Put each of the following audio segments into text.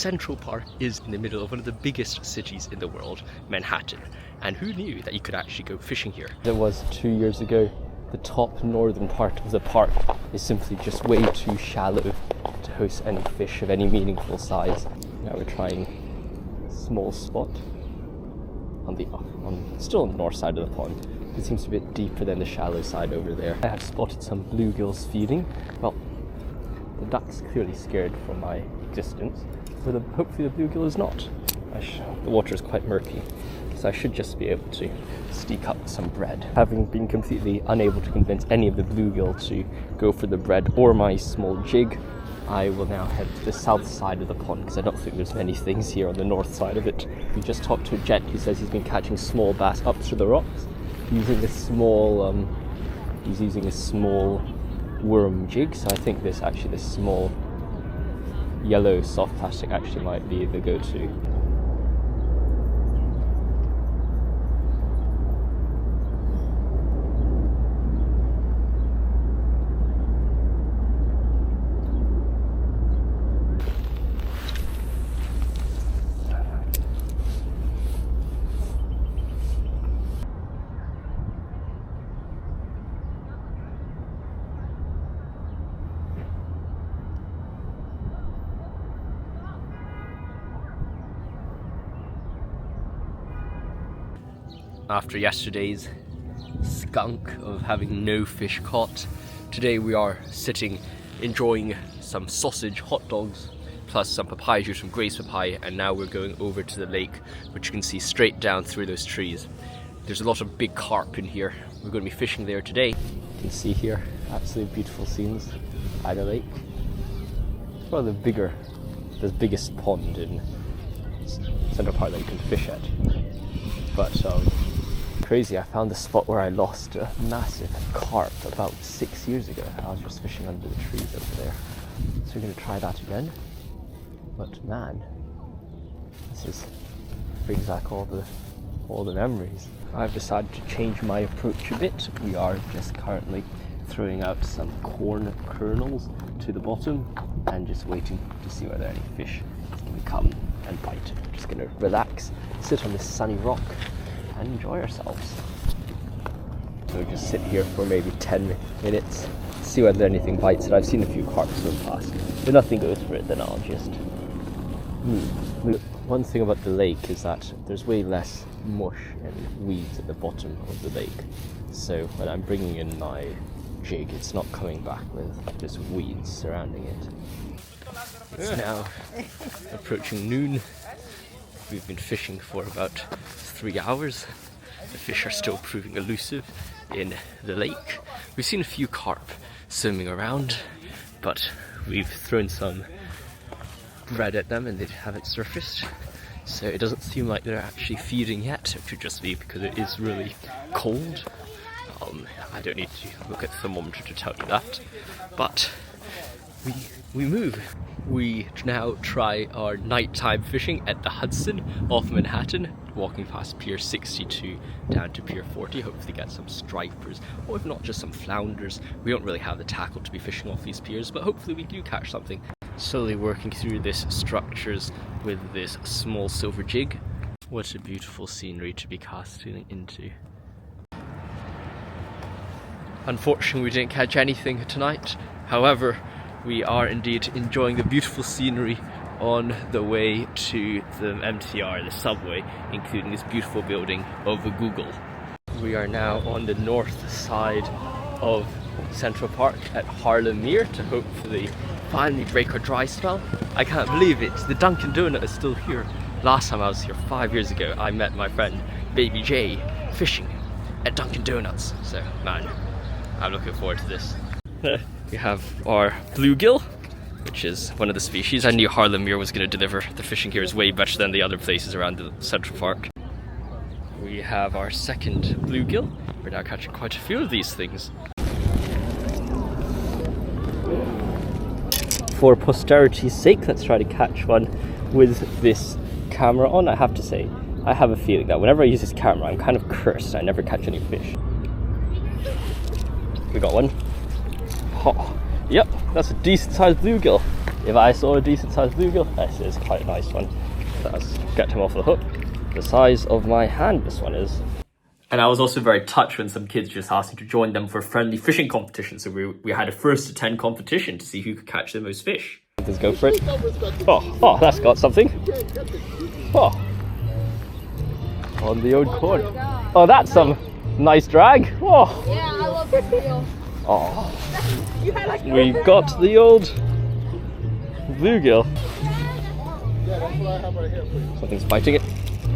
Central Park is in the middle of one of the biggest cities in the world, Manhattan. And who knew that you could actually go fishing here? It was 2 years ago. The top northern part of the park is simply just way too shallow to host any fish of any meaningful size. Now we're trying a small spot still on the north side of the pond. It seems a bit deeper than the shallow side over there. I have spotted some bluegills feeding. Well, the duck's clearly scared from my existence, but hopefully the bluegill is not. The water is quite murky, so I should just be able to sneak up some bread. Having been completely unable to convince any of the bluegill to go for the bread or my small jig, I will now head to the south side of the pond because I don't think there's many things here on the north side of it. We just talked to a gent who says he's been catching small bass up through the rocks using a small worm jig. So I think this small yellow soft plastic actually might be the go-to. After yesterday's skunk of having no fish caught, today we are sitting enjoying some sausage, hot dogs, plus some papaya juice from Grace Papaya, and now we're going over to the lake, which you can see straight down through those trees. There's a lot of big carp in here. We're going to be fishing there today. You can see here absolutely beautiful scenes by the lake. It's probably the biggest pond in Central Park that you can fish at. But crazy, I found the spot where I lost a massive carp about 6 years ago. I was just fishing under the trees over there. So we're going to try that again. But man, brings back all the memories. I've decided to change my approach a bit. We are just currently throwing out some corn kernels to the bottom and just waiting to see whether any fish can come and bite. We're just going to relax, sit on this sunny rock and enjoy ourselves. So we'll just sit here for maybe 10 minutes, see whether anything bites it. I've seen a few carp swim past. If nothing goes for it, then I'll just One thing about the lake is that there's way less mush and weeds at the bottom of the lake. So when I'm bringing in my jig, it's not coming back with just weeds surrounding it. It's now approaching noon. We've been fishing for about 3 hours. The fish are still proving elusive in the lake. We've seen a few carp swimming around, but we've thrown some bread at them and they haven't surfaced. So it doesn't seem like they're actually feeding yet. It could just be because it is really cold. I don't need to look at the thermometer to tell you that. But we move. We now try our nighttime fishing at the Hudson off Manhattan, walking past Pier 62 down to Pier 40, hopefully get some stripers, or if not, just some flounders. We don't really have the tackle to be fishing off these piers, but hopefully we do catch something. Slowly working through this structures with this small silver jig. What a beautiful scenery to be casting into. Unfortunately, we didn't catch anything tonight. However, we are indeed enjoying the beautiful scenery on the way to the MTR, the subway, including this beautiful building of Google. We are now on the north side of Central Park at Harlem Meer to hopefully finally break our dry spell. I can't believe it, the Dunkin' Donut is still here. Last time I was here 5 years ago, I met my friend Baby J fishing at Dunkin' Donuts. So man, I'm looking forward to this. We have our bluegill, which is one of the species. I knew Harlem Meer was going to deliver. The fishing here is way better than the other places around the Central Park. We have our second bluegill. We're now catching quite a few of these things. For posterity's sake, let's try to catch one with this camera on. I have to say, I have a feeling that whenever I use this camera, I'm kind of cursed. I never catch any fish. We got one. Oh, yep, that's a decent sized bluegill. if I saw a decent sized bluegill, this is quite a nice one. Let's get him off the hook. The size of my hand this one is. And I was also very touched when some kids just asked me to join them for a friendly fishing competition. So we had a 1st to 10 competition to see who could catch the most fish. Let's go for it. Oh, that's got something. Oh, on the old cord. Oh, that's some nice drag. Oh, Yeah, I love bluegill. oh. We got the old bluegill. Something's biting it.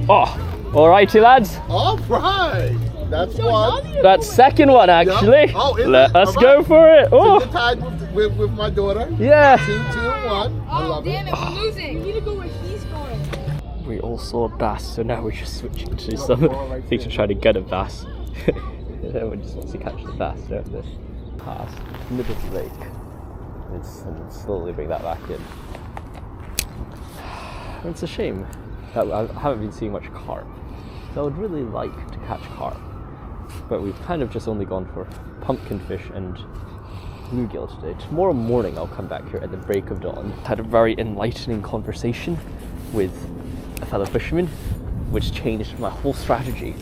Oh, alrighty lads. Alright! That's one. That's second one actually. Yep. Oh, is Let it? us All go right. for it. So Oh, you're tied with my daughter. yeah. 2, 2, and 1. I Oh, love damn it. it, we're losing. We need to go where he's going. We all saw a bass, so now we're just switching to some things to try to get a bass. Everyone just wants to catch the bass, don't they? Past middle of the lake. And slowly bring that back in. It's a shame that I haven't been seeing much carp. So I would really like to catch carp. But we've kind of just only gone for pumpkin fish and bluegill today. Tomorrow morning I'll come back here at the break of dawn. Had a very enlightening conversation with a fellow fisherman, which changed my whole strategy.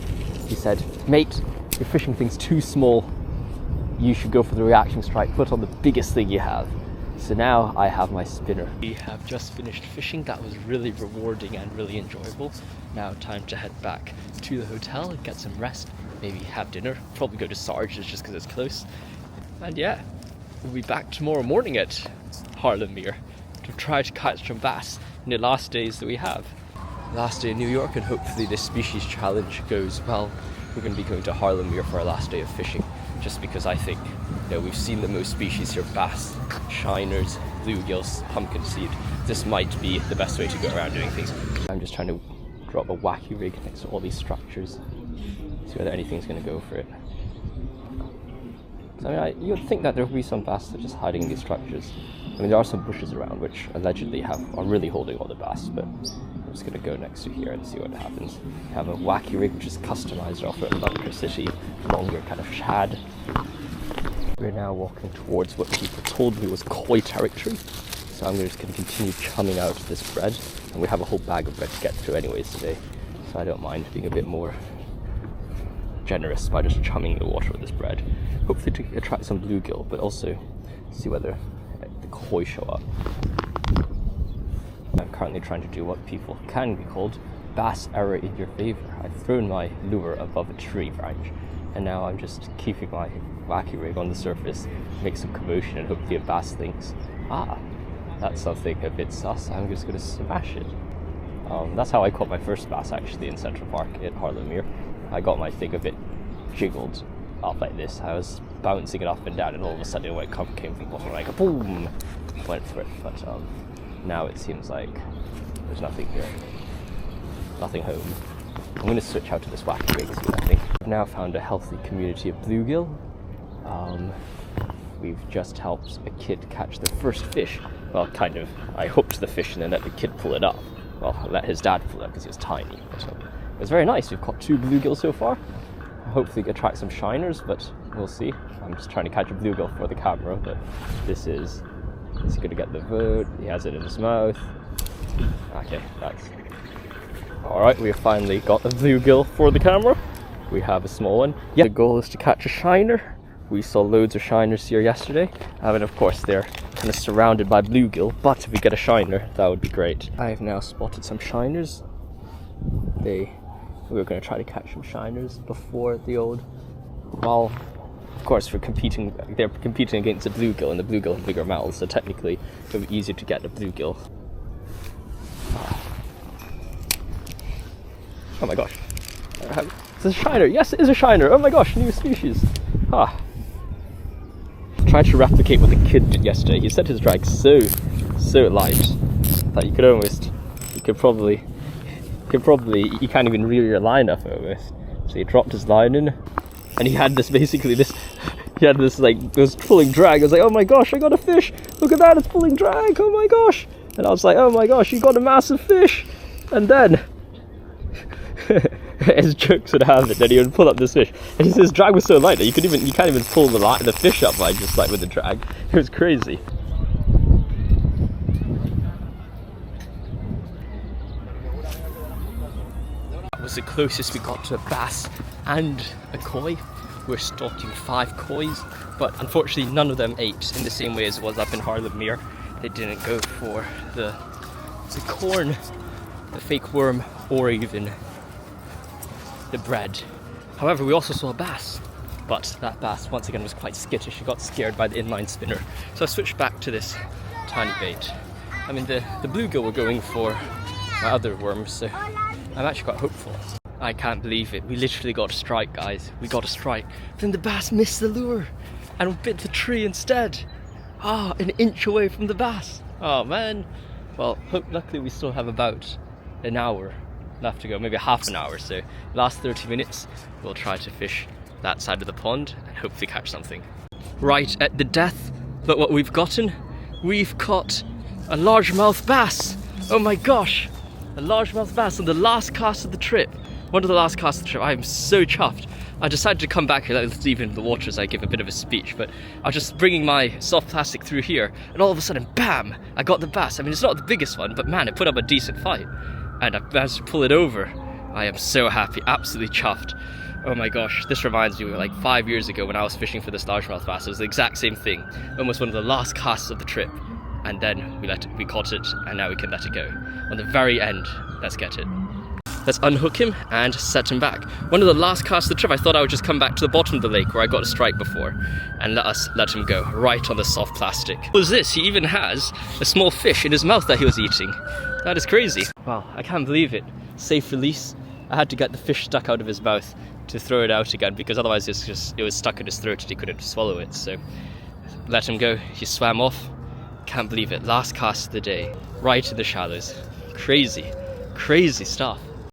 He said, mate, you're fishing things too small. You should go for the reaction strike, put on the biggest thing you have. So now I have my spinner. We have just finished fishing. That was really rewarding and really enjoyable. Now time to head back to the hotel and get some rest, maybe have dinner, probably go to Sarge's just because it's close. And yeah, we'll be back tomorrow morning at Harlem Meer to try to catch some bass in the last days that we have. Last day in New York, and hopefully this species challenge goes well. We're going to be going to Harlem Meer for our last day of fishing, just because I think, you know, we've seen the most species here: bass, shiners, bluegills, pumpkin seed. This might be the best way to go around doing things. I'm just trying to drop a wacky rig next to all these structures, see whether anything's going to go for it. So, I mean, you would think that there would be some bass that are just hiding in these structures. I mean, there are some bushes around which allegedly are really holding all the bass, but I'm just going to go next to here and see what happens. We have a wacky rig which is customized off of electricity, longer kind of shad. We're now walking towards what people told me was koi territory, so I'm just going to continue chumming out this bread, and we have a whole bag of bread to get through anyways today, so I don't mind being a bit more generous by just chumming the water with this bread, hopefully to attract some bluegill, but also see whether the koi show up. I'm currently trying to do what people can be called bass error in your favor. I've thrown my lure above a tree branch, and now I'm just keeping my wacky rig on the surface, make some commotion, and hopefully a bass thinks, ah, that's something a bit sus, I'm just going to smash it. That's how I caught my first bass actually in Central Park at Harlem Meer. I got my thing a bit jiggled up like this. I was bouncing it up and down, and all of a sudden it came from the bottom, like a boom, went for it. But now it seems like there's nothing here, nothing home. I'm going to switch out to this wacky rig, see what I think. I've now found a healthy community of bluegill. We've just helped a kid catch their first fish. Well, kind of. I hooked the fish and then let the kid pull it up. Well, I let his dad pull it up because he was tiny. But, it was very nice. We've caught 2 bluegill so far. Hopefully attract some shiners, but we'll see. I'm just trying to catch a bluegill for the camera, but is he going to get the vote? He has it in his mouth. Okay, that's... Alright, we have finally got a bluegill for the camera. We have a small one. Yeah, the goal is to catch a shiner. We saw loads of shiners here yesterday. And of course they're kind of surrounded by bluegill, but if we get a shiner, that would be great. I have now spotted some shiners. We were going to try to catch some shiners before the old... Well, of course they're competing against a bluegill, and the bluegill have bigger mouths, so technically it would be easier to get a bluegill. Oh my gosh. It's a shiner. Yes, it is a shiner. Oh my gosh, new species. Tried to replicate what the kid did yesterday. He said his drag's so light that you can't even reel your line up almost. So he dropped his line in, and he had this like, it was pulling drag. I was like, oh my gosh, I got a fish. Look at that, it's pulling drag. Oh my gosh. And I was like, oh my gosh, you got a massive fish. And then his jokes would have it that he would pull up this fish, and his drag was so light that you can't even pull the fish up by just like with the drag. It was crazy. was the closest we got to a bass and a koi. We're stalking 5 kois, but unfortunately none of them ate in the same way as it was up in Harlem Meer. They didn't go for the corn, the fake worm, or even the bread. However, we also saw a bass, but that bass once again was quite skittish. She got scared by the inline spinner. So I switched back to this tiny bait. I mean, the bluegill were going for my other worms, so I'm actually quite hopeful. I can't believe it. We literally got a strike, guys. We got a strike. Then the bass missed the lure and bit the tree instead. Ah, an inch away from the bass. Oh man. Well, luckily we still have about an hour left to go, maybe half an hour. So last 30 minutes, we'll try to fish that side of the pond and hopefully catch something. Right at the death, look what we've gotten. We've caught a largemouth bass. Oh my gosh, a largemouth bass on the last cast of the trip. One of the last casts of the trip. I am so chuffed. I decided to come back here, let's leave in the water as I give a bit of a speech, but I was just bringing my soft plastic through here, and all of a sudden, bam, I got the bass. I mean, it's not the biggest one, but man, it put up a decent fight, and I managed to pull it over. I am so happy, absolutely chuffed. Oh my gosh, this reminds me of like 5 years ago when I was fishing for this largemouth bass. It was the exact same thing, almost one of the last casts of the trip, and then we caught it, and now we can let it go. On the very end, let's get it. Let's unhook him and set him back. One of the last casts of the trip, I thought I would just come back to the bottom of the lake where I got a strike before and let him go right on the soft plastic. What was this? He even has a small fish in his mouth that he was eating. That is crazy. Wow, I can't believe it. Safe release. I had to get the fish stuck out of his mouth to throw it out again because otherwise it was stuck in his throat and he couldn't swallow it. So let him go. He swam off. Can't believe it. Last cast of the day. Right in the shallows. Crazy, crazy stuff.